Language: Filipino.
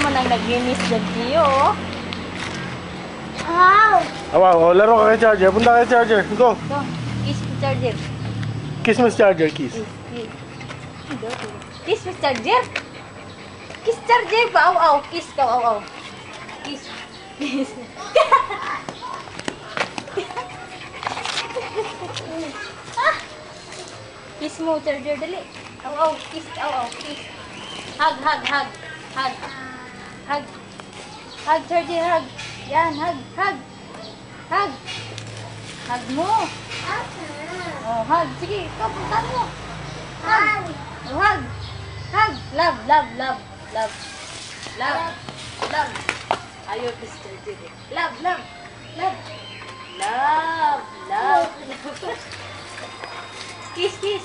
naman ang naglinis dyan, Tiyo. Wow! Wow, laro ka kay Charger. Punta kay Charger. Go. Ito, kiss Miss Charger. Kiss Miss Charger, kiss. Kiss Miss Charger. Kiss Charger pa, aw. Kiss ka, aw. Kiss. Kiss. Kiss mo, Charger, dali. Aw. Kiss, aw. Kiss. Hug. Hug, Charger, hug. Yan, hug. Hug mo. Oh, hug. Sige, ikaw, puntahan mo. Hug. Oh, hug. Love. Ayaw, Mr. Jimmy. Love. Kiss.